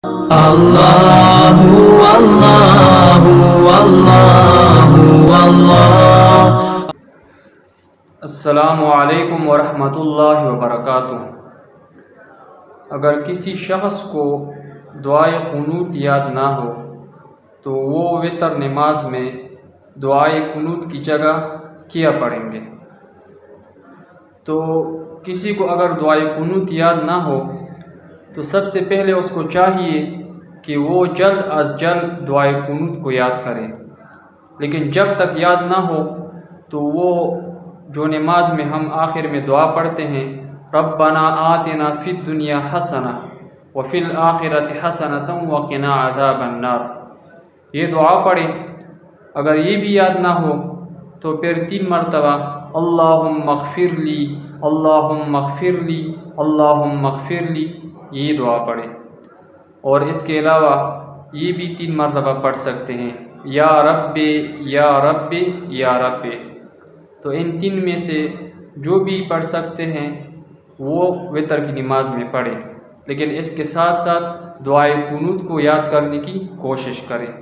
اللہ اللہ اللہ اللہ۔ السلام علیکم ورحمۃ اللہ وبرکاتہ۔ اگر کسی شخص کو دعائے قنوت یاد نہ ہو تو وہ وتر نماز میں دعائے قنوت کی جگہ کیا پڑھیں گے۔ تو کسی کو اگر دعائے قنوت یاد نہ ہو تو سب سے پہلے اس کو چاہیے کہ وہ جلد از جلد دعائے قنوت کو یاد کرے، لیکن جب تک یاد نہ ہو تو وہ جو نماز میں ہم آخر میں دعا پڑھتے ہیں، ربنا آتنا فی الدنیا حسنہ وفی الآخرۃ حسنۃ وقنا عذاب النار، یہ دعا پڑھیں۔ اگر یہ بھی یاد نہ ہو تو پھر 3 مرتبہ اللہم اغفر لی اللہم اغفر لی اللہم اغفر لی، یہ دعا پڑھیں۔ اور اس کے علاوہ یہ بھی 3 مرتبہ پڑھ سکتے ہیں، یا رب یا رب یا رب۔ تو ان 3 میں سے جو بھی پڑھ سکتے ہیں وہ وتر کی نماز میں پڑھیں، لیکن اس کے ساتھ ساتھ دعائے قنوت کو یاد کرنے کی کوشش کریں۔